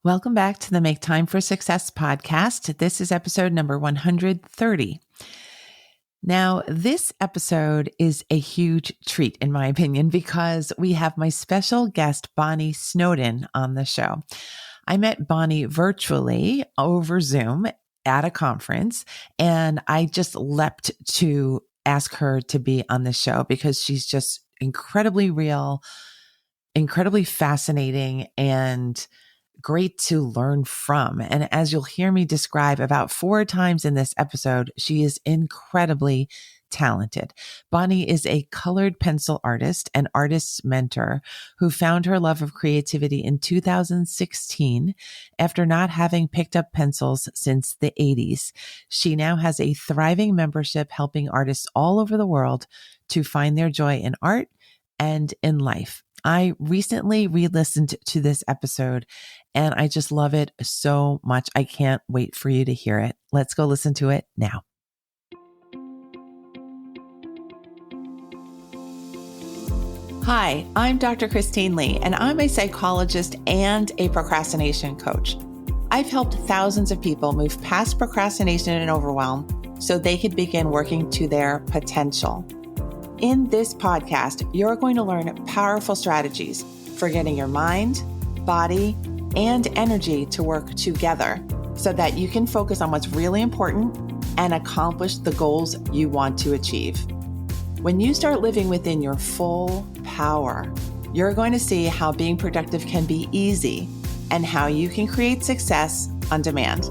Welcome back to the Make Time for Success podcast. This is episode number 130. Now, this episode is a huge treat, in my opinion, because we have my special guest, Bonny Snowdon, on the show. I met Bonny virtually over Zoom at a conference, and I just leapt to ask her to be on the show because she's just incredibly real, incredibly fascinating, and great to learn from. And as you'll hear me describe about 4 times in this episode, she is incredibly talented. Bonny is a colored pencil artist and artist's mentor who found her love of creativity in 2016 after not having picked up pencils since the 80s. She now has a thriving membership helping artists all over the world to find their joy in art and in life. I recently re-listened to this episode and I just love it so much. I can't wait for you to hear it. Let's go listen to it now. Hi, I'm Dr. Christine Lee, and I'm a psychologist and a procrastination coach. I've helped thousands of people move past procrastination and overwhelm so they could begin working to their potential. In this podcast, you're going to learn powerful strategies for getting your mind, body, and energy to work together so that you can focus on what's really important and accomplish the goals you want to achieve. When you start living within your full power, you're going to see how being productive can be easy and how you can create success on demand.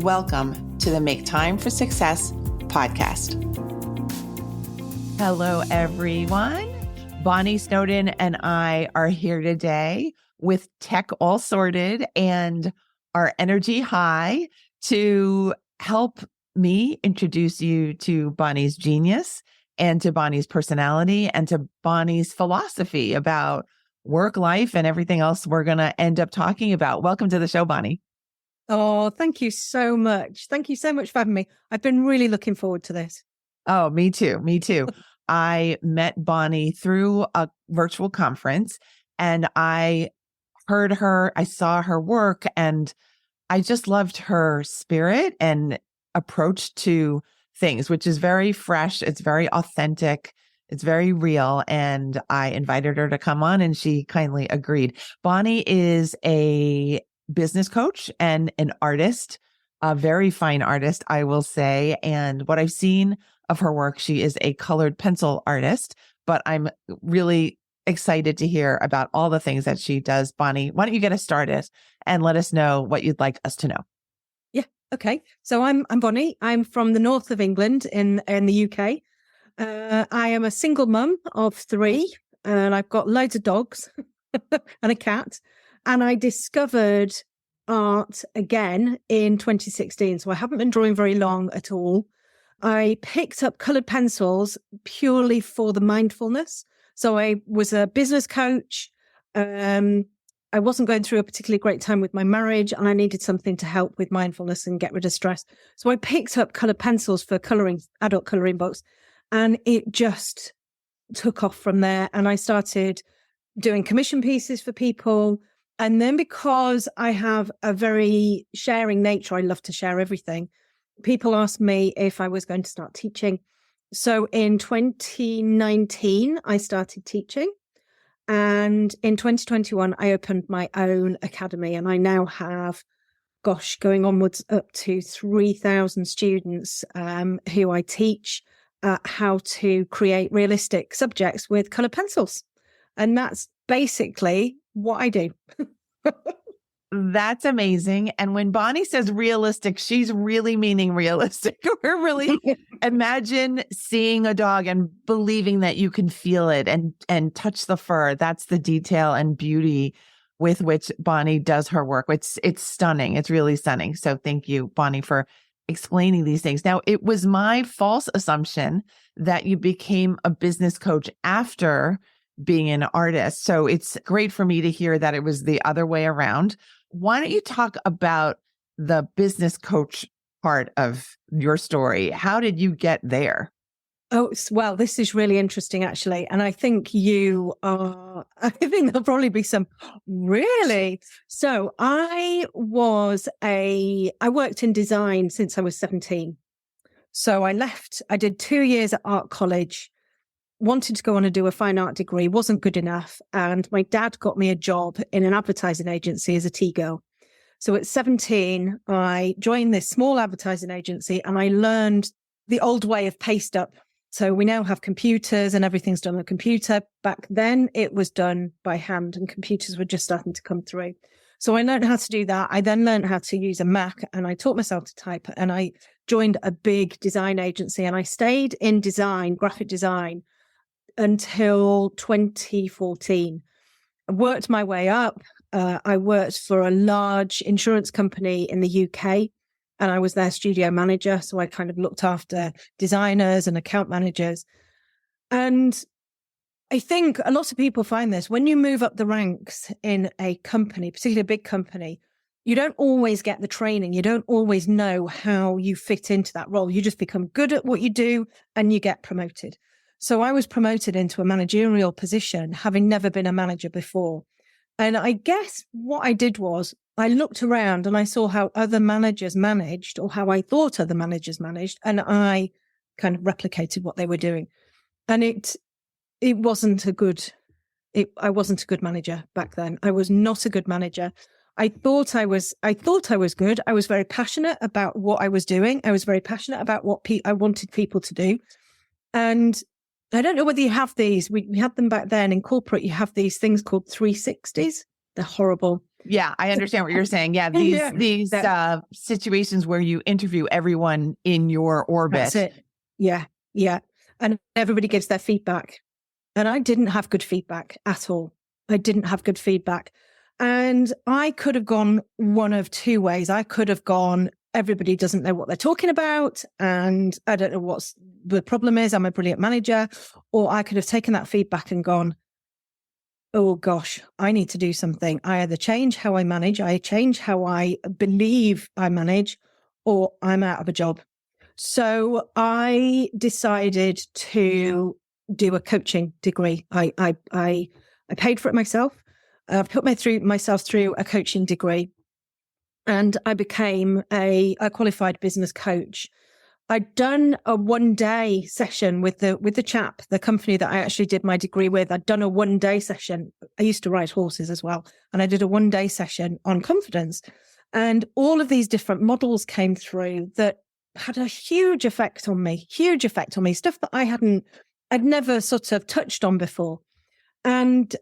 Welcome to the Make Time for Success podcast. Hello, everyone. Bonny Snowdon and I are here today with tech all sorted and our energy high to help me introduce you to Bonny's genius and to Bonny's personality and to Bonny's philosophy about work, life, and everything else we're going to end up talking about. Welcome to the show, Bonny. Oh, thank you so much. Thank you so much for having me. I've been really looking forward to this. Oh, me too. Me too. I met Bonny through a virtual conference and I heard her, I saw her work, and I just loved her spirit and approach to things, which is very fresh. It's very authentic. It's very real. And I invited her to come on and she kindly agreed. Bonny is a business coach and an artist, a very fine artist, I will say. And what I've seen of her work, she is a colored pencil artist, but I'm really excited to hear about all the things that she does. Bonny, why don't you get us started and let us know what you'd like us to know? Yeah. Okay. So I'm Bonny. I'm from the north of England in the UK. I am a single mum of 3 and I've got loads of dogs and a cat. And I discovered art again in 2016. So I haven't been drawing very long at all. I picked up colored pencils purely for the mindfulness. So I was a business coach. I wasn't going through a particularly great time with my marriage and I needed something to help with mindfulness and get rid of stress. So I picked up colored pencils for coloring, adult coloring books, and it just took off from there. And I started doing commission pieces for people. And then because I have a very sharing nature, I love to share everything. People asked me if I was going to start teaching. So in 2019, I started teaching. And in 2021, I opened my own academy. And I now have, going onwards up to 3,000 students who I teach how to create realistic subjects with colored pencils. And that's basically what I do. That's amazing. And when Bonny says realistic, she's really meaning realistic. We're really imagine seeing a dog and believing that you can feel it and touch the fur. That's the detail and beauty with which Bonny does her work. It's stunning. It's really stunning. So thank you, Bonny, for explaining these things. Now, it was my false assumption that you became a business coach after being an artist. So it's great for me to hear that it was the other way around. Why don't you talk about the business coach part of your story? How did you get there? Oh, well, this is really interesting, actually. And I think I think there'll probably be some really. So I worked in design since I was 17. So I did 2 years at art college, wanted to go on and do a fine art degree, wasn't good enough. And my dad got me a job in an advertising agency as a tea girl. So at 17, I joined this small advertising agency and I learned the old way of paste up. So we now have computers and everything's done on a computer. Back then it was done by hand and computers were just starting to come through. So I learned how to do that. I then learned how to use a Mac and I taught myself to type, and I joined a big design agency and I stayed in design, graphic design, until 2014. I worked my way up. I worked for a large insurance company in the UK and I was their studio manager. So I kind of looked after designers and account managers. And I think a lot of people find this when you move up the ranks in a company, particularly a big company, you don't always get the training. You don't always know how you fit into that role. You just become good at what you do and you get promoted. So I was promoted into a managerial position, having never been a manager before. And I guess what I did was I looked around and I saw how other managers managed, or how I thought other managers managed, and I kind of replicated what they were doing. And I wasn't a good manager back then. I was not a good manager. I thought I was good. I was very passionate about what I was doing. I was very passionate about what I wanted people to do. And I don't know whether you have these. We had them back then in corporate. You have these things called 360s. They're horrible. Yeah, I understand what you're saying. Yeah, these situations where you interview everyone in your orbit. That's it. Yeah. And everybody gives their feedback. And I didn't have good feedback at all. I didn't have good feedback. And I could have gone one of two ways. I could have gone, everybody doesn't know what they're talking about, and I don't know what the problem is. I'm a brilliant manager. Or I could have taken that feedback and gone, oh gosh, I need to do something. I either change how I manage, I change how I believe I manage, or I'm out of a job. So I decided to do a coaching degree. I paid for it myself. I've put myself through a coaching degree, and I became a qualified business coach. I'd done a 1-day session with the chap, the company that I actually did my degree with. I'd done a 1-day session. I used to ride horses as well. And I did a 1-day session on confidence. And all of these different models came through that had a huge effect on me, stuff that I'd never sort of touched on before. And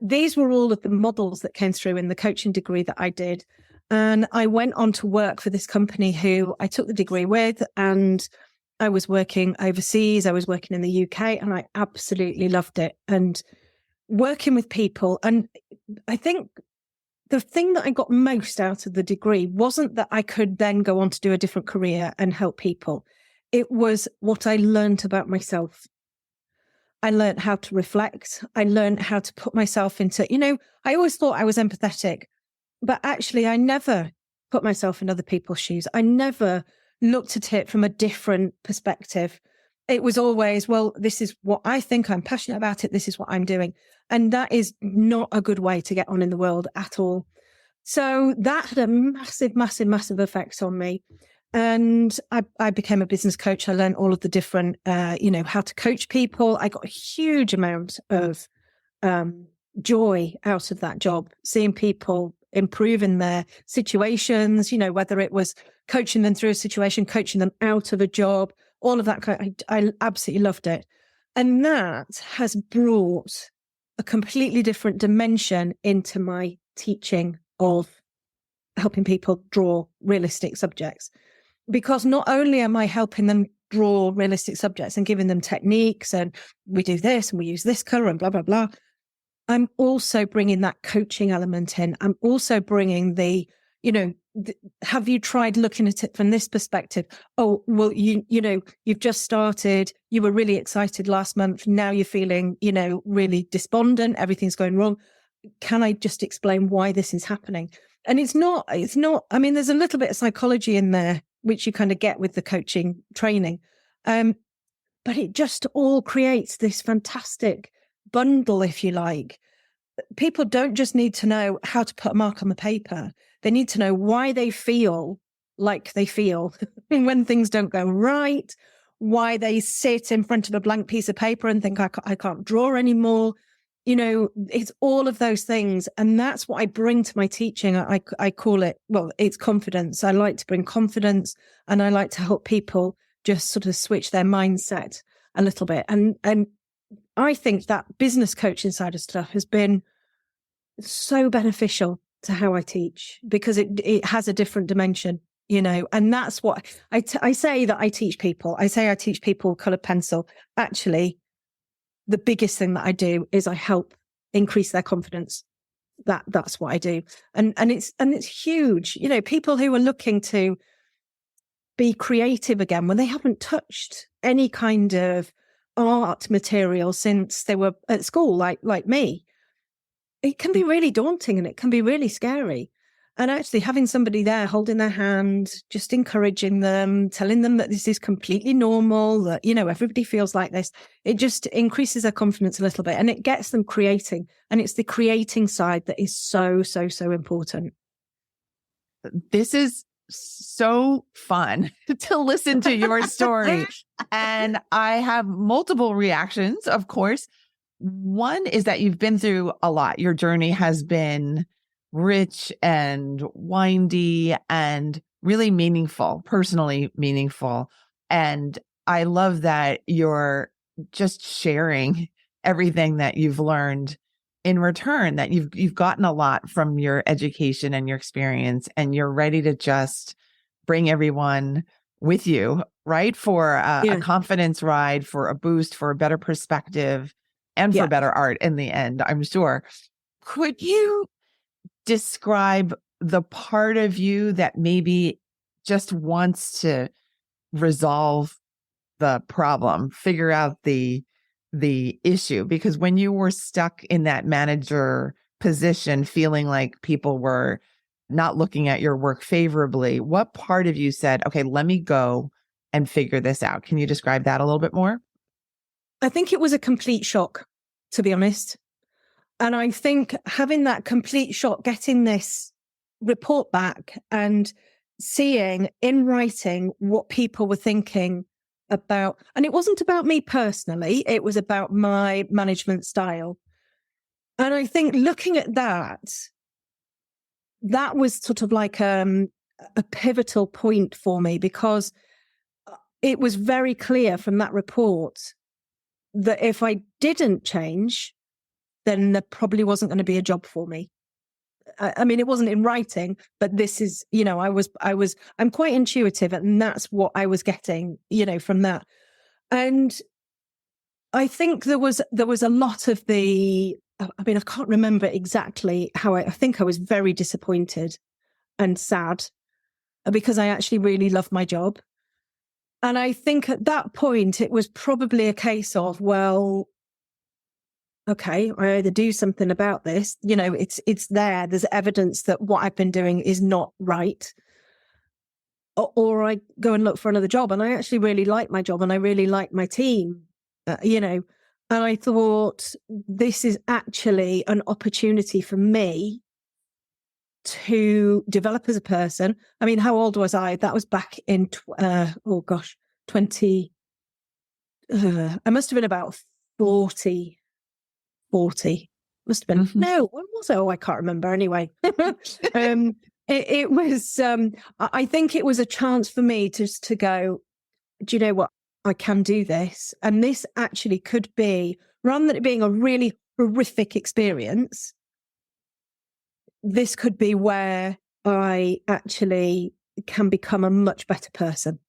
these were all of the models that came through in the coaching degree that I did. And I went on to work for this company who I took the degree with, and I was working overseas. I was working in the UK, and I absolutely loved it. And working with people. And I think the thing that I got most out of the degree wasn't that I could then go on to do a different career and help people. It was what I learned about myself. I learned how to reflect. I learned how to put myself into, I always thought I was empathetic. But actually, I never put myself in other people's shoes. I never looked at it from a different perspective. It was always, well, this is what I think, I'm passionate about it. This is what I'm doing. And that is not a good way to get on in the world at all. So that had a massive, massive, massive effect on me. And I became a business coach. I learned all of the different, how to coach people. I got a huge amount of joy out of that job, seeing people improve in their situations, whether it was coaching them through a situation, coaching them out of a job, all of that. I absolutely loved it. And that has brought a completely different dimension into my teaching of helping people draw realistic subjects. Because not only am I helping them draw realistic subjects and giving them techniques, and we do this and we use this color and blah, blah, blah, I'm also bringing that coaching element in. I'm also bringing have you tried looking at it from this perspective? Oh, well, you've just started. You were really excited last month. Now you're feeling, really despondent. Everything's going wrong. Can I just explain why this is happening? And it's not, I mean, there's a little bit of psychology in there, which you kind of get with the coaching training. But but it just all creates this fantastic bundle, if you like. People don't just need to know how to put a mark on the paper. They need to know why they feel like they feel when things don't go right, why they sit in front of a blank piece of paper and think, I can't draw anymore. It's all of those things. And that's what I bring to my teaching. I call it, well, it's confidence. I like to bring confidence, and I like to help people just sort of switch their mindset a little bit. And I think that business coaching side of stuff has been so beneficial to how I teach, because it has a different dimension, and that's what I say that I teach people. I say I teach people colored pencil. Actually, the biggest thing that I do is I help increase their confidence. That's what I do. And it's huge. People who are looking to be creative again when they haven't touched any kind of art material since they were at school, like me. It can be really daunting and it can be really scary. And actually having somebody there holding their hand, just encouraging them, telling them that this is completely normal, that, everybody feels like this, it just increases their confidence a little bit, and it gets them creating. And it's the creating side that is so, so, so important. This is so fun to listen to your story. And I have multiple reactions, of course. One is that you've been through a lot. Your journey has been rich and windy and really meaningful, personally meaningful. And I love that you're just sharing everything that you've learned in return, that you've gotten a lot from your education and your experience, and you're ready to just bring everyone with you, right? For a confidence ride, for a boost, for a better perspective, and for better art in the end, I'm sure. Could you describe the part of you that maybe just wants to resolve the problem, figure out the issue? Because when you were stuck in that manager position, feeling like people were not looking at your work favorably, what part of you said, okay, let me go and figure this out? Can you describe that a little bit more? I think it was a complete shock, to be honest. And I think having that complete shock, getting this report back and seeing in writing what people were thinking about, and it wasn't about me personally, it was about my management style. And I think looking at that was sort of like a pivotal point for me, because it was very clear from that report that if I didn't change, then there probably wasn't going to be a job for me. I mean, it wasn't in writing, but this is, I'm quite intuitive, and that's what I was getting, from that. And I think there was a lot of I can't remember exactly how I think I was very disappointed and sad, because I actually really loved my job. And I think at that point, it was probably a case of, well, okay, I either do something about this, it's there. There's evidence that what I've been doing is not right. Or I go and look for another job. And I actually really like my job, and I really like my team, and I thought, this is actually an opportunity for me to develop as a person. I mean, how old was I? That was back in, 20, I must have been about 40. Must have been. Mm-hmm. No, when was it? Oh, I can't remember. Anyway, it was. I think it was a chance for me just to go, do you know what? I can do this, and this actually could be, rather than it being a really horrific experience, this could be where I actually can become a much better person.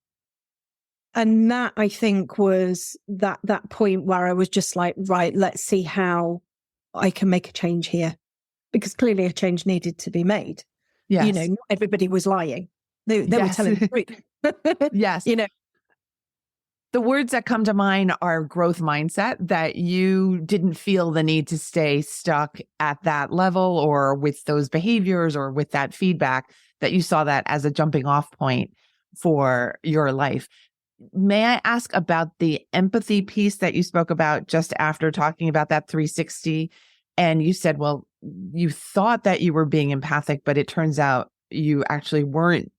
And that, I think, was that point where I was just like, right, let's see how I can make a change here. Because clearly a change needed to be made. Yes. Not everybody was lying. They were telling the truth. Yes. The words that come to mind are growth mindset, that you didn't feel the need to stay stuck at that level or with those behaviors or with that feedback, that you saw that as a jumping off point for your life. may I ask about the empathy piece that you spoke about just after talking about that 360? And you said, well, you thought that you were being empathic, but it turns out you actually weren't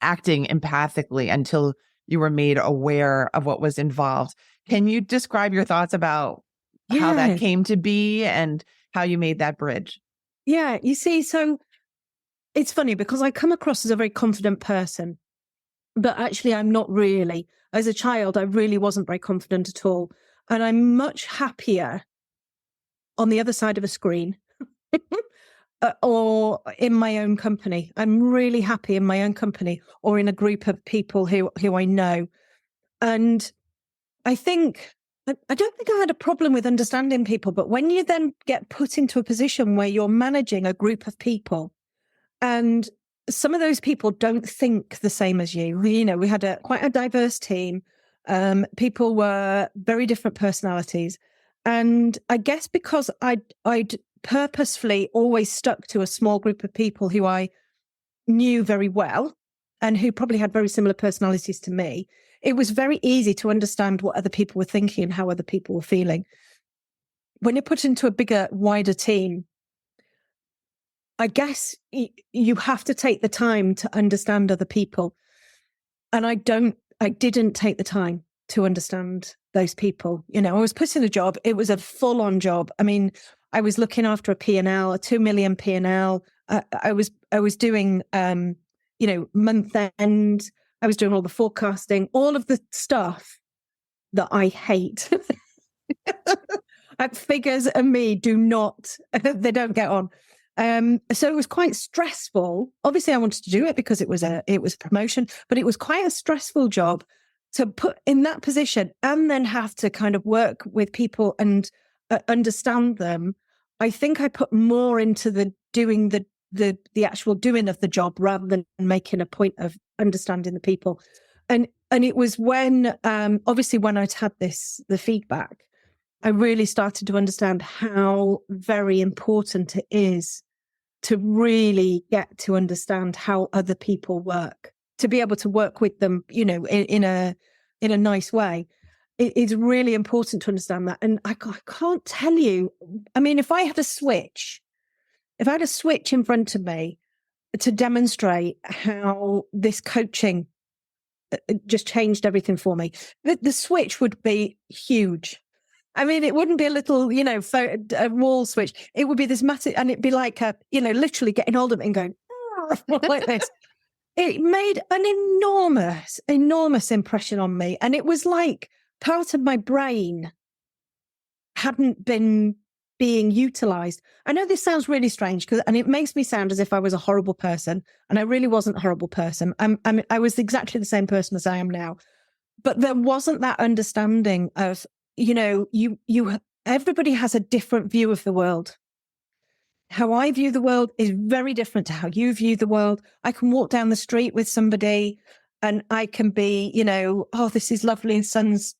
acting empathically until you were made aware of what was involved. Can you describe your thoughts about how that Yeah. came to be and how you made that bridge? Yeah. You see, so it's funny because I come across as a very confident person, but actually I'm not really. As a child, I really wasn't very confident at all. And I'm much happier on the other side of a screen or in my own company. I'm really happy in my own company or in a group of people who I know. And I don't think I had a problem with understanding people, but when you then get put into a position where you're managing a group of people and some of those people don't think the same as you, we had quite a diverse team. People were very different personalities. And I guess because I'd purposefully always stuck to a small group of people who I knew very well and who probably had very similar personalities to me, it was very easy to understand what other people were thinking and how other people were feeling. When you're put into a bigger, wider team, I guess you have to take the time to understand other people. And I didn't take the time to understand those people. I was put in a job. It was a full-on job. I mean, I was looking after a P&L, a 2 million P&L. I was doing, month end. I was doing all the forecasting, all of the stuff that I hate. Figures and me they don't get on. So it was quite stressful. Obviously, I wanted to do it because it was a promotion, but it was quite a stressful job to put in that position and then have to kind of work with people and understand them. I think I put more into the doing the actual doing of the job rather than making a point of understanding the people. And it was when, obviously, when I'd had the feedback, I really started to understand how very important it is to really get to understand how other people work, to be able to work with them, in a nice way. It's really important to understand that. And I can't tell you, I mean, if I had a switch in front of me to demonstrate how this coaching just changed everything for me, the switch would be huge. I mean, it wouldn't be a little, a wall switch. It would be this massive, and it'd be like literally getting hold of it and going like this. It made an enormous, enormous impression on me. And it was like part of my brain hadn't been being utilized. I know this sounds really strange and it makes me sound as if I was a horrible person. And I really wasn't a horrible person. I was exactly the same person as I am now. But there wasn't that understanding of, everybody has a different view of the world. How I view the world is very different to how you view the world. I can walk down the street with somebody and I can be, oh, this is lovely. Sun's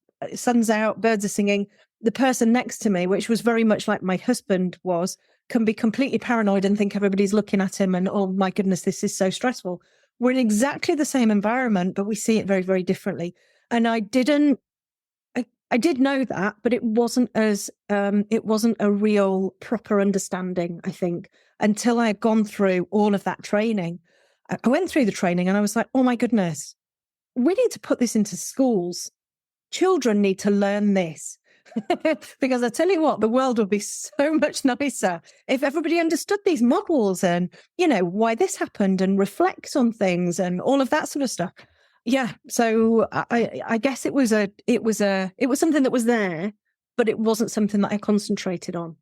out, birds are singing. The person next to me, which was very much like my husband was, can be completely paranoid and think everybody's looking at him and, oh my goodness, this is so stressful. We're in exactly the same environment, but we see it very, very differently. And I did know that, but it wasn't a real proper understanding, I think, until I had gone through all of that training. I went through the training and I was like, oh my goodness, we need to put this into schools. Children need to learn this. Because I tell you what, the world would be so much nicer if everybody understood these models and, why this happened and reflects on things and all of that sort of stuff. Yeah. So I guess it was something that was there, but it wasn't something that I concentrated on.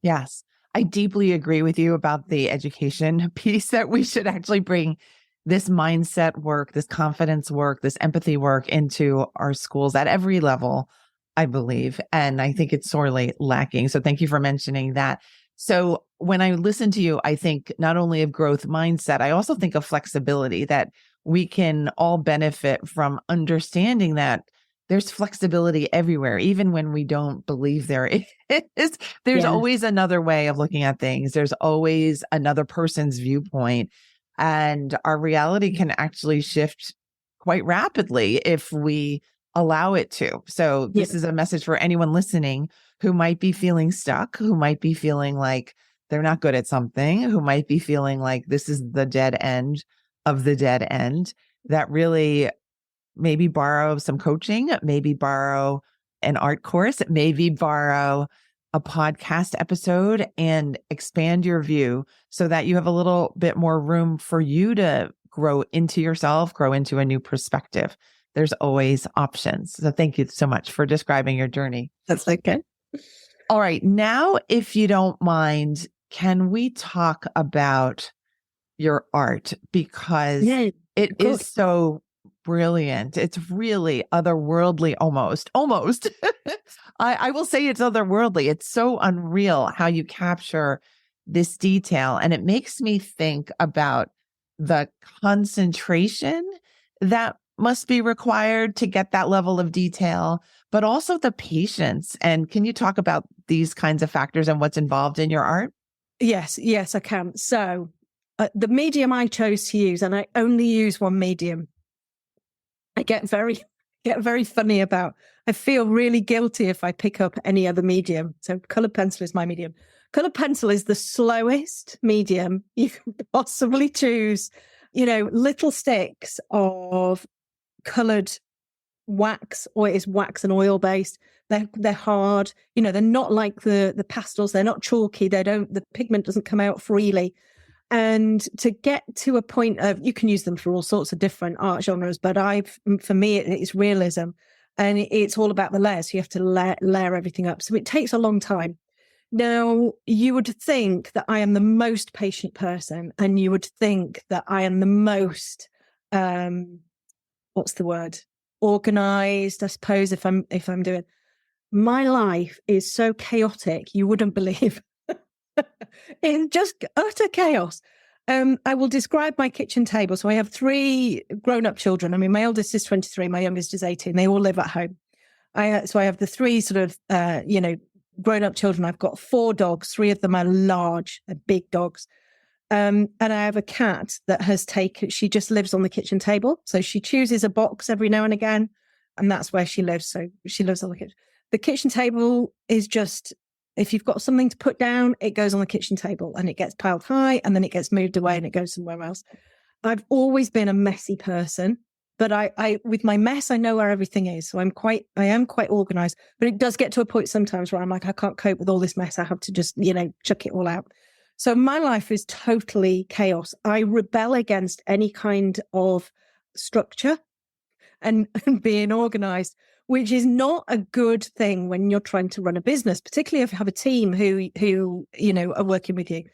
Yes. I deeply agree with you about the education piece, that we should actually bring this mindset work, this confidence work, this empathy work into our schools at every level, I believe. And I think it's sorely lacking. So thank you for mentioning that. So when I listen to you, I think not only of growth mindset, I also think of flexibility, that we can all benefit from understanding that there's flexibility everywhere, even when we don't believe there is. There's always another way of looking at things. There's always another person's viewpoint. And our reality can actually shift quite rapidly if we allow it to. So this is a message for anyone listening who might be feeling stuck, who might be feeling like they're not good at something, who might be feeling like this is the dead end of the dead end, that really maybe borrow some coaching, maybe borrow an art course, maybe borrow a podcast episode and expand your view so that you have a little bit more room for you to grow into yourself, grow into a new perspective. There's always options. So thank you so much for describing your journey. That's okay. All right. Now, if you don't mind, can we talk about your art? Because it is so brilliant. It's really otherworldly, almost. I will say it's otherworldly. It's so unreal how you capture this detail. And it makes me think about the concentration that must be required to get that level of detail, but also the patience. And can you talk about these kinds of factors and what's involved in your art? Yes, I can. So the medium I chose to use, and I only use one medium, I get very funny about. I feel really guilty if I pick up any other medium. So colored pencil is my medium. Colored pencil is the slowest medium you can possibly choose. Little sticks of colored wax, or it is wax and oil based. They're hard. They're not like the pastels. They're not chalky. The pigment doesn't come out freely. And to get to a point of, you can use them for all sorts of different art genres, but for me, it's realism, and it's all about the layers. So you have to layer everything up. So it takes a long time. Now, you would think that I am the most patient person, and you would think that I am the most, what's the word? Organized, I suppose, if I'm doing. My life is so chaotic, you wouldn't believe. It's just utter chaos. I will describe my kitchen table. So I have 3 grown-up children. I mean, my eldest is 23, my youngest is 18. They all live at home. So I have the 3 sort of, grown-up children. I've got 4 dogs. 3 of them are large, big dogs. And I have a cat that she just lives on the kitchen table. So she chooses a box every now and again, and that's where she lives. So she lives on the kitchen. The kitchen table is just, if you've got something to put down, it goes on the kitchen table and it gets piled high, and then it gets moved away and it goes somewhere else. I've always been a messy person, but I with my mess, I know where everything is. So I am quite organized, but it does get to a point sometimes where I'm like, I can't cope with all this mess. I have to just, chuck it all out. So my life is totally chaos. I rebel against any kind of structure and being organized, which is not a good thing when you're trying to run a business, particularly if you have a team who are working with you.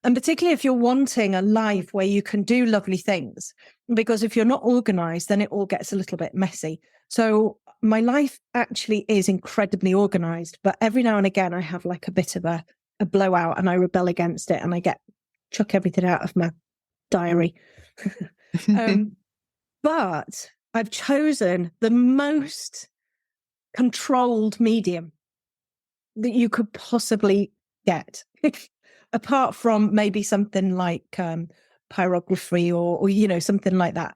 And particularly if you're wanting a life where you can do lovely things, because if you're not organized, then it all gets a little bit messy. So my life actually is incredibly organized, but every now and again, I have like a bit of a blowout, and I rebel against it, and I chuck everything out of my diary. But I've chosen the most controlled medium that you could possibly get, apart from maybe something like pyrography or something like that.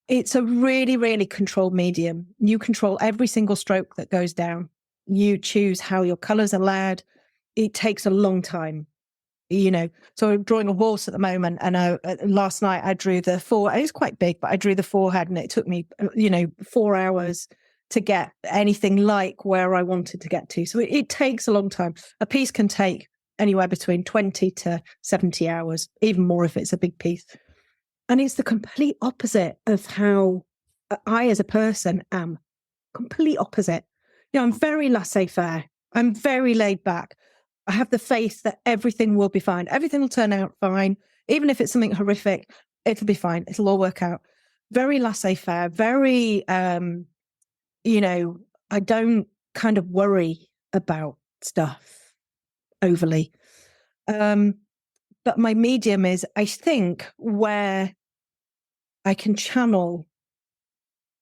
It's a really, really controlled medium. You control every single stroke that goes down. You choose how your colors are layered. It takes a long time, So I'm drawing a horse at the moment, and last night I drew the it's quite big, but I drew the forehead, and it took me, 4 hours to get anything like where I wanted to get to. So it takes a long time. A piece can take anywhere between 20 to 70 hours, even more if it's a big piece. And it's the complete opposite of how I as a person am. Complete opposite. I'm very laissez-faire. I'm very laid back. I have the faith that everything will be fine. Everything will turn out fine. Even if it's something horrific, it'll be fine. It'll all work out. Very laissez-faire, very, I don't kind of worry about stuff overly. But my medium is, I think, where I can channel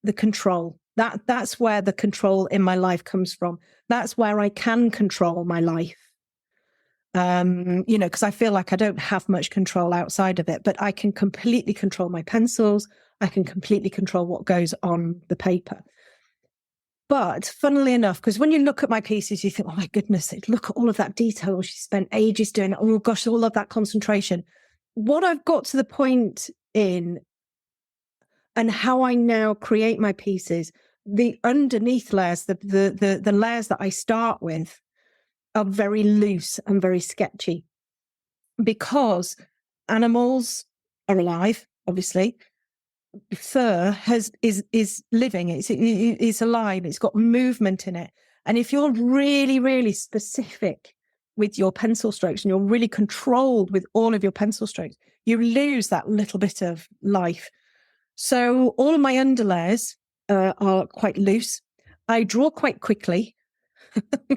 the control. That's where the control in my life comes from. That's where I can control my life. Because I feel like I don't have much control outside of it, but I can completely control my pencils. I can completely control what goes on the paper. But funnily enough, because when you look at my pieces, you think, oh my goodness, look at all of that detail. She spent ages doing it. Oh gosh, all of that concentration. What I've got to the point in and how I now create my pieces, the underneath layers, the layers that I start with are very loose and very sketchy because animals are alive, obviously. Fur is living, it's alive, it's got movement in it. And if you're really, really specific with your pencil strokes and you're really controlled with all of your pencil strokes, you lose that little bit of life. So all of my underlayers are quite loose. I draw quite quickly.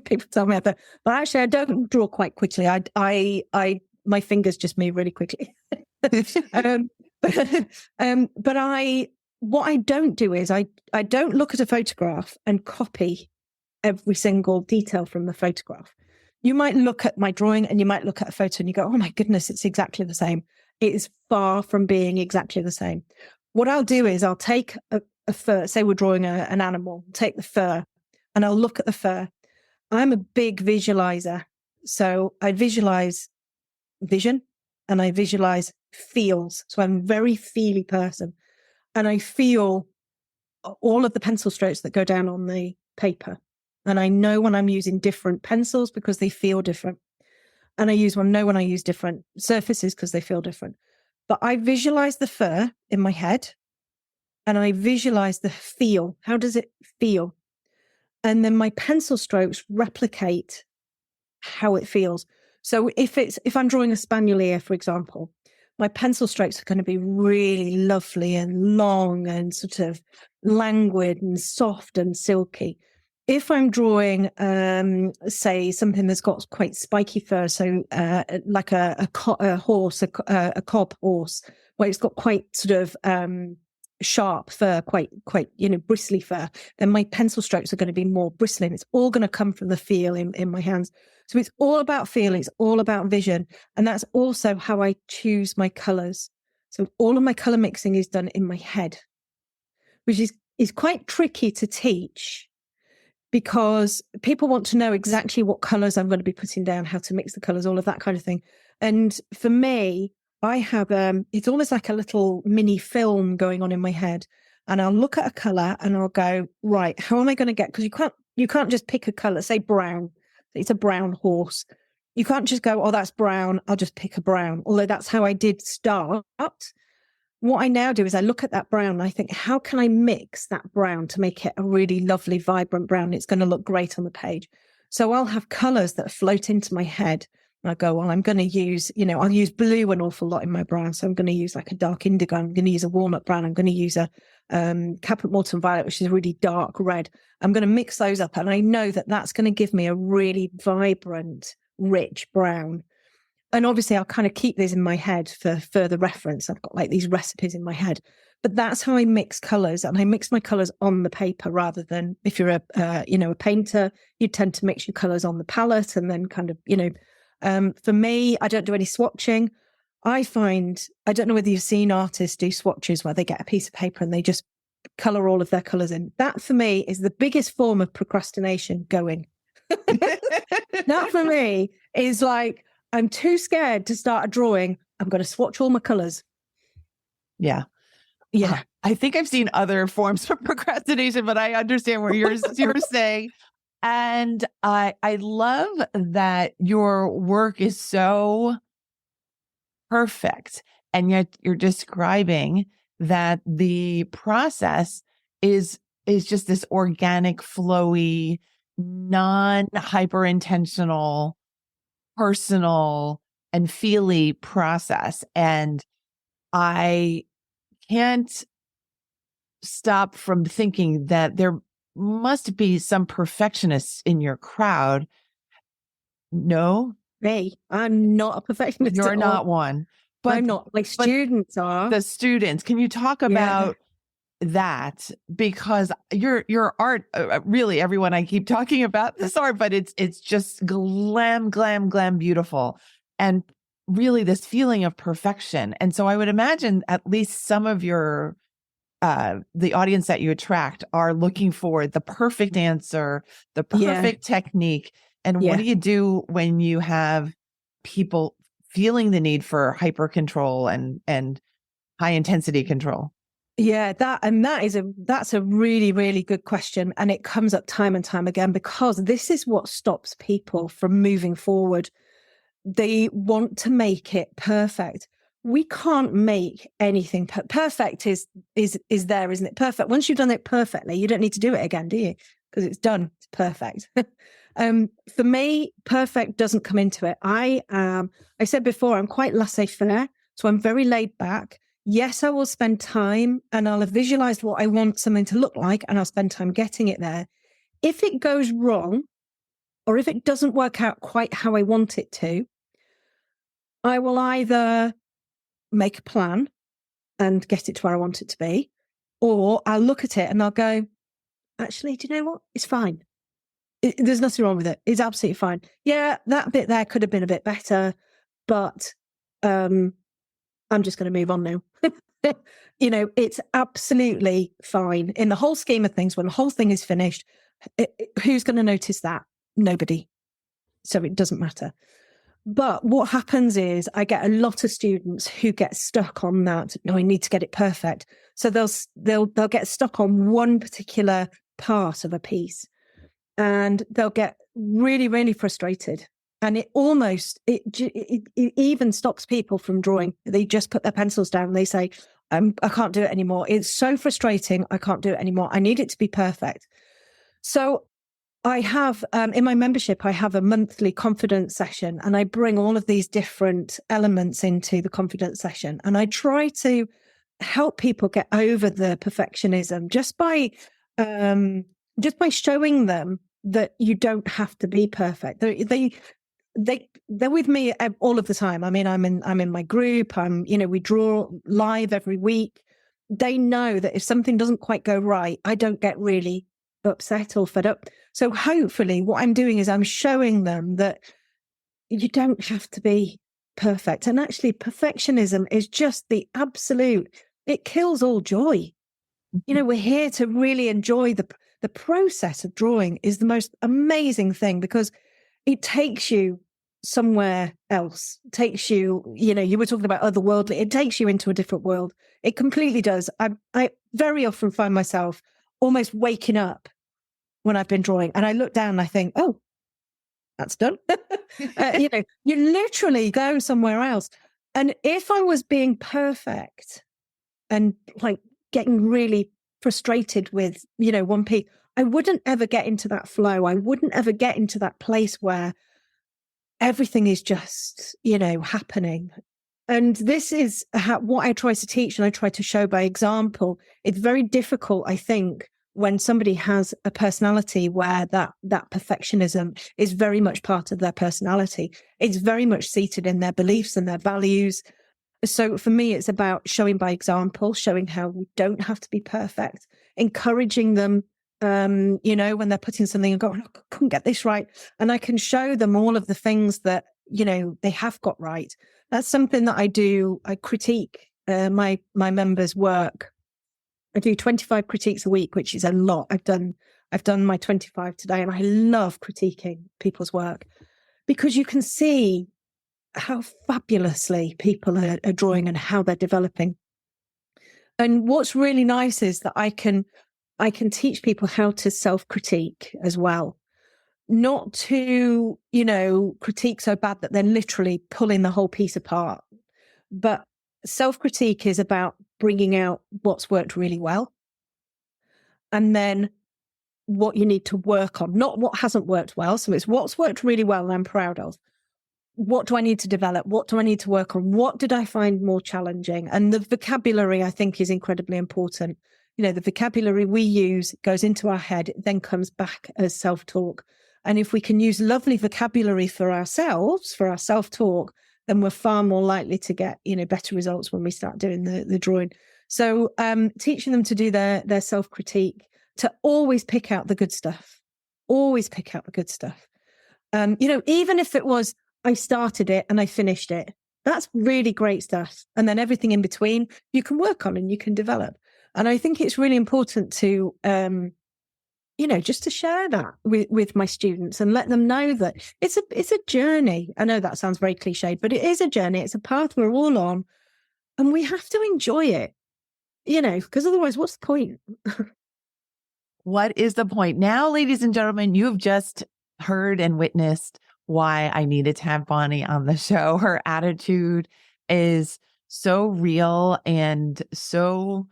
People tell me that, but actually I don't draw quite quickly. My fingers just move really quickly. But what I don't do is I don't look at a photograph and copy every single detail from the photograph. You might look at my drawing and you might look at a photo and you go, oh my goodness, it's exactly the same. It is far from being exactly the same. What I'll do is I'll take a fur, say we're drawing an animal, take the fur and I'll look at the fur. I'm a big visualizer. So I visualize vision and I visualize feels. So I'm a very feely person and I feel all of the pencil strokes that go down on the paper. And I know when I'm using different pencils because they feel different. And I know when I use different surfaces because they feel different. But I visualize the fur in my head and I visualize the feel. How does it feel? And then my pencil strokes replicate how it feels. So if I'm drawing a spaniel ear, for example, my pencil strokes are going to be really lovely and long and sort of languid and soft and silky. If I'm drawing, say, something that's got quite spiky fur, so like a horse, a cob horse, where it's got quite sort of sharp fur, quite bristly fur, then my pencil strokes are going to be more bristling. It's all going to come from the feel in my hands. So it's all about feel, it's all about vision. And that's also how I choose my colours. So all of my colour mixing is done in my head, which is quite tricky to teach because people want to know exactly what colours I'm going to be putting down, how to mix the colours, all of that kind of thing. And for me, I have, it's almost like a little mini film going on in my head. And I'll look at a colour and I'll go, right, how am I going to get, because you can't just pick a colour, say brown. It's a brown horse. You can't just go, oh, that's brown, I'll just pick a brown. Although that's how I did start. What I now do is I look at that brown and I think, how can I mix that brown to make it a really lovely, vibrant brown? It's going to look great on the page. So I'll have colours that float into my head. And I go, well, I'm going to use, I'll use blue an awful lot in my brown. So I'm going to use like a dark indigo. I'm going to use a walnut brown. I'm going to use a Caput Mortuum violet, which is a really dark red. I'm going to mix those up. And I know that that's going to give me a really vibrant, rich brown. And obviously I'll kind of keep these in my head for further reference. I've got like these recipes in my head, but that's how I mix colors, and I mix my colors on the paper rather than if you're a painter, you tend to mix your colors on the palette and then kind of, for me, I don't do any swatching. I don't know whether you've seen artists do swatches where they get a piece of paper and they just color all of their colors in. That for me is the biggest form of procrastination going. That for me is like, I'm too scared to start a drawing. I'm going to swatch all my colors. Yeah. Yeah. I think I've seen other forms of procrastination, but I understand what you're saying. And I love that your work is so perfect. And yet you're describing that the process is just this organic, flowy, non-hyper intentional, personal and feely process. And I can't stop from thinking that there must be some perfectionists in your crowd. No? Me. I'm not a perfectionist. You're not one. But I'm not. My students are. The students. Can you talk about that? Because your art, really, everyone, I keep talking about this art, but it's just glam, beautiful. And really this feeling of perfection. And so I would imagine at least some of your the audience that you attract are looking for the perfect answer, the perfect technique. And what do you do when you have people feeling the need for hyper control and high intensity control? Yeah, that's a really, really good question. And it comes up time and time again, because this is what stops people from moving forward. They want to make it perfect. We can't make anything perfect. Is there, isn't it? Perfect. Once you've done it perfectly, you don't need to do it again, do you? Because it's done. It's perfect. For me, perfect doesn't come into it. I said before, I'm quite laissez-faire, so I'm very laid back. Yes, I will spend time and I'll have visualized what I want something to look like, and I'll spend time getting it there. If it goes wrong, or if it doesn't work out quite how I want it to, I will either make a plan and get it to where I want it to be, or I'll look at it and I'll go, actually, do you know what? It's fine. There's nothing wrong with it. It's absolutely fine. Yeah, that bit there could have been a bit better, but I'm just going to move on now. It's absolutely fine. In the whole scheme of things, when the whole thing is finished, who's going to notice that? Nobody. So it doesn't matter. But what happens is I get a lot of students who get stuck on that. No, I need to get it perfect. So they'll get stuck on one particular part of a piece, and they'll get really, really frustrated. And it even stops people from drawing. They just put their pencils down and they say, I can't do it anymore. It's so frustrating. I can't do it anymore. I need it to be perfect. So I have, in my membership, I have a monthly confidence session, and I bring all of these different elements into the confidence session. And I try to help people get over the perfectionism just by showing them that you don't have to be perfect. They're with me all of the time. I mean, I'm in my group. We draw live every week. They know that if something doesn't quite go right, I don't get really upset or fed up. So hopefully what I'm doing is I'm showing them that you don't have to be perfect. And actually, perfectionism is just the absolute, it kills all joy. We're here to really enjoy the process of drawing. Is the most amazing thing, because it takes you somewhere else. It takes you, you were talking about otherworldly. It takes you into a different world. It completely does. I very often find myself almost waking up when I've been drawing, and I look down and I think, oh, that's done. You literally go somewhere else. And if I was being perfect and like getting really frustrated with, one piece, I wouldn't ever get into that flow. I wouldn't ever get into that place where everything is just, happening. And this is what I try to teach, and I try to show by example. It's very difficult, I think, when somebody has a personality where that perfectionism is very much part of their personality. It's very much seated in their beliefs and their values. So for me, it's about showing by example, showing how we don't have to be perfect, encouraging them, when they're putting something and going, I couldn't get this right. And I can show them all of the things that, they have got right. That's something that I do. I critique my members' work. I do 25 critiques a week, which is a lot. I've done my 25 today, and I love critiquing people's work, because you can see how fabulously people are drawing and how they're developing. And what's really nice is that I can teach people how to self-critique as well. Not to, critique so bad that they're literally pulling the whole piece apart. But self-critique is about bringing out what's worked really well, and then what you need to work on, not what hasn't worked well. So it's what's worked really well and I'm proud of. What do I need to develop? What do I need to work on? What did I find more challenging? And the vocabulary, I think, is incredibly important. The vocabulary we use goes into our head, it then comes back as self-talk. And if we can use lovely vocabulary for ourselves, for our self-talk, then we're far more likely to get, better results when we start doing the drawing. So teaching them to do their self-critique, to always pick out the good stuff, always pick out the good stuff. Even if it was, I started it and I finished it, that's really great stuff. And then everything in between, you can work on and you can develop. And I think it's really important to, just to share that with my students and let them know that it's a journey. I know that sounds very cliched, but it is a journey. It's a path we're all on, and we have to enjoy it, because otherwise, what's the point? What is the point? Now, ladies and gentlemen, you have just heard and witnessed why I needed to have Bonnie on the show. Her attitude is so real and so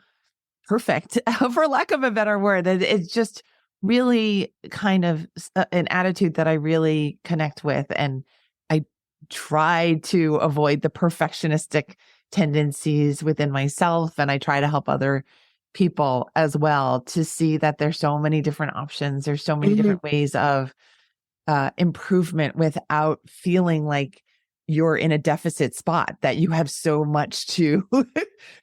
perfect, for lack of a better word. It's just really kind of an attitude that I really connect with. And I try to avoid the perfectionistic tendencies within myself. And I try to help other people as well to see that there's so many different options. There's so many different ways of improvement without feeling like you're in a deficit spot, that you have so much to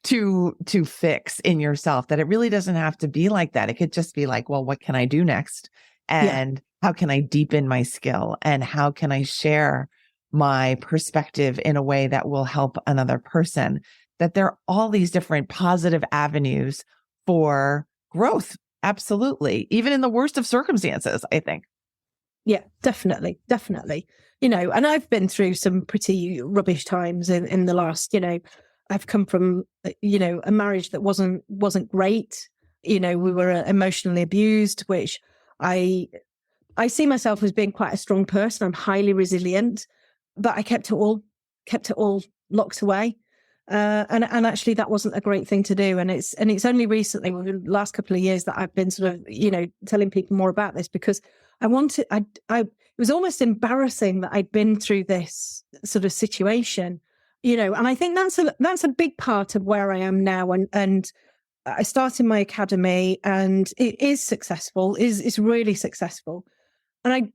to fix in yourself, that it really doesn't have to be like that. It could just be like, well, what can I do next? And how can I deepen my skill? And how can I share my perspective in a way that will help another person? That there are all these different positive avenues for growth. Absolutely. Even in the worst of circumstances, I think. Yeah, definitely. Definitely. And I've been through some pretty rubbish times in the last, I've come from, a marriage that wasn't great. We were emotionally abused, which I see myself as being quite a strong person. I'm highly resilient, but I kept it all locked away. And actually that wasn't a great thing to do. And it's only recently, within the last couple of years, that I've been sort of, telling people more about this, because it was almost embarrassing that I'd been through this sort of situation, and I think that's a big part of where I am now. And I started my academy, and it is successful, is really successful. And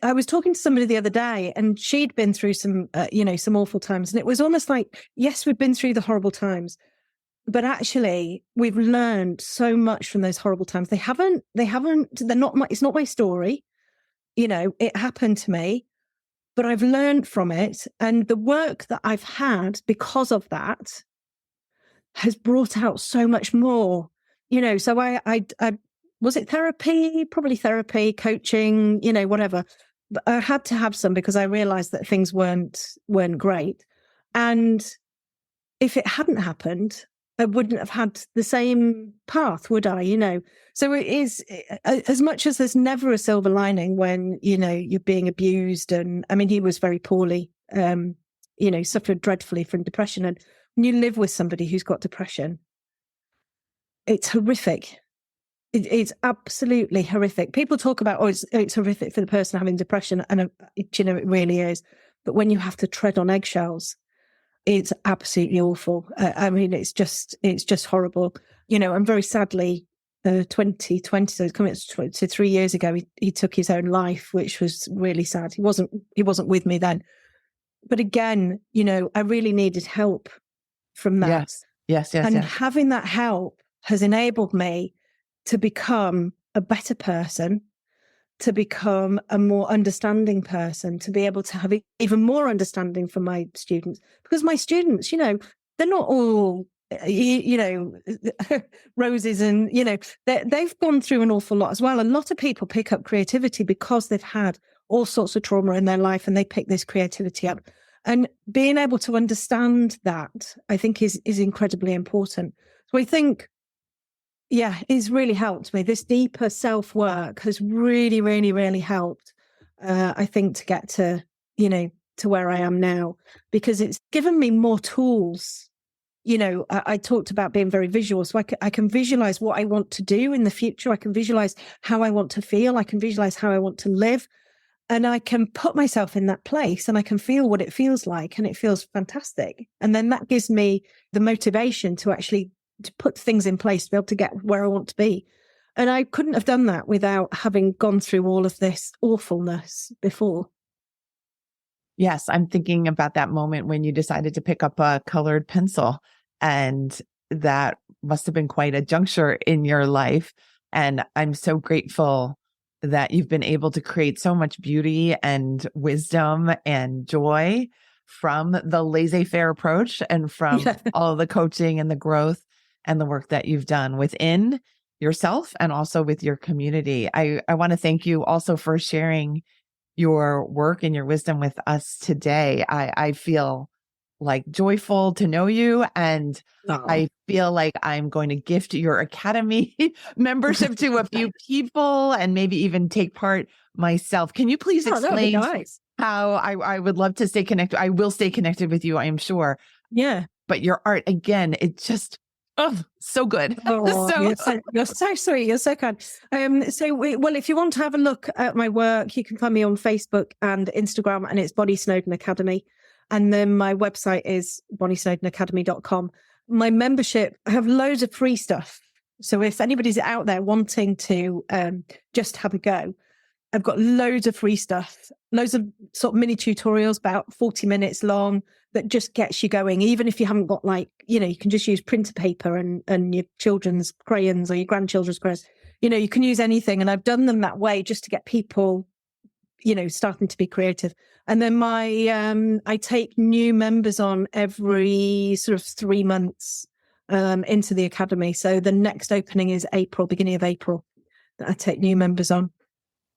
I was talking to somebody the other day, and she'd been through some awful times. And it was almost like, yes, we've been through the horrible times, but actually we've learned so much from those horrible times. It's not my story. It happened to me, but I've learned from it. And the work that I've had because of that has brought out so much more, so I was it therapy, probably therapy, coaching, whatever. But I had to have some, because I realized that things weren't great. And if it hadn't happened, I wouldn't have had the same path, would I? So it is, as much as there's never a silver lining when, you're being abused. And I mean, he was very poorly, suffered dreadfully from depression. And when you live with somebody who's got depression, it's horrific. It's absolutely horrific. People talk about, it's horrific for the person having depression. And, it really is. But when you have to tread on eggshells, it's absolutely awful. I mean, it's just horrible. And very sadly, 2020, so it's coming to 3 years ago, he took his own life, which was really sad. He wasn't with me then. But again, I really needed help from that. Yes. And having that help has enabled me to become a better person, to become a more understanding person, to be able to have even more understanding for my students. Because my students, they're not all, roses, and, they've gone through an awful lot as well. A lot of people pick up creativity because they've had all sorts of trauma in their life, and they pick this creativity up. And being able to understand that, I think, is incredibly important. So I think, it's really helped me. This deeper self-work has really, really, really helped, I think, to get to, to where I am now, because it's given me more tools. I talked about being very visual, so I can visualize what I want to do in the future. I can visualize how I want to feel. I can visualize how I want to live. And I can put myself in that place, and I can feel what it feels like, and it feels fantastic. And then that gives me the motivation to actually to put things in place to be able to get where I want to be. And I couldn't have done that without having gone through all of this awfulness before. Yes, I'm thinking about that moment when you decided to pick up a colored pencil, and that must have been quite a juncture in your life. And I'm so grateful that you've been able to create so much beauty and wisdom and joy from the laissez-faire approach and from all the coaching and the growth and the work that you've done within yourself and also with your community. I want to thank you also for sharing your work and your wisdom with us today. I feel like joyful to know you, and I feel like I'm going to gift your academy membership to a few people and maybe even take part myself. Can you please explain how I would love to stay connected? I will stay connected with you, I am sure. Yeah. But your art, again, it just, so good. You're so sweet. You're so kind. Well, if you want to have a look at my work, you can find me on Facebook and Instagram, and it's Bonny Snowdon Academy. And then my website is bonnysnowdonacademy.com. My membership, I have loads of free stuff. So if anybody's out there wanting to just have a go, I've got loads of free stuff, loads of sort of mini tutorials, about 40 minutes long, that just gets you going. Even if you haven't got you can just use printer paper and your children's crayons or your grandchildren's crayons. You can use anything. And I've done them that way just to get people, starting to be creative. And then I take new members on every sort of 3 months into the academy. So the next opening is beginning of April, that I take new members on.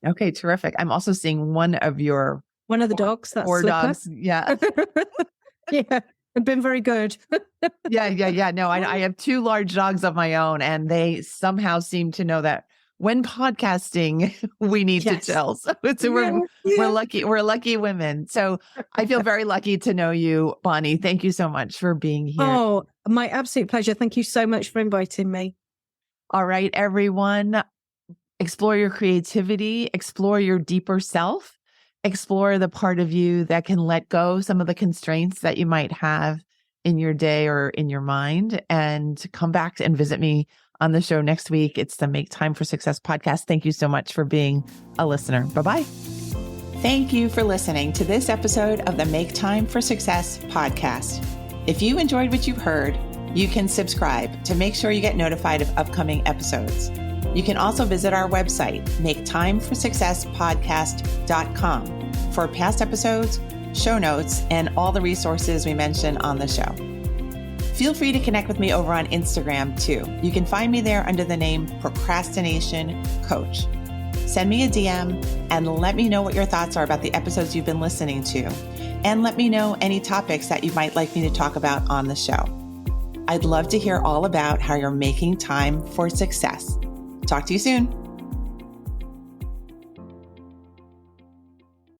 Okay, terrific. I'm also seeing one of the dogs. That's four Slipper. Dogs. Yeah. Yeah. I've been very good. Yeah. No, I have 2 large dogs of my own, and they somehow seem to know that when podcasting, we need to chill. So we're lucky. We're lucky women. So I feel very lucky to know you, Bonny. Thank you so much for being here. Oh, my absolute pleasure. Thank you so much for inviting me. All right, everyone. Explore your creativity, explore your deeper self, explore the part of you that can let go some of the constraints that you might have in your day or in your mind, and come back and visit me on the show next week. It's the Make Time for Success podcast. Thank you so much for being a listener. Bye-bye. Thank you for listening to this episode of the Make Time for Success podcast. If you enjoyed what you've heard, you can subscribe to make sure you get notified of upcoming episodes. You can also visit our website, maketimeforsuccesspodcast.com, for past episodes, show notes, and all the resources we mention on the show. Feel free to connect with me over on Instagram too. You can find me there under the name Procrastination Coach. Send me a DM and let me know what your thoughts are about the episodes you've been listening to. And let me know any topics that you might like me to talk about on the show. I'd love to hear all about how you're making time for success. Talk to you soon.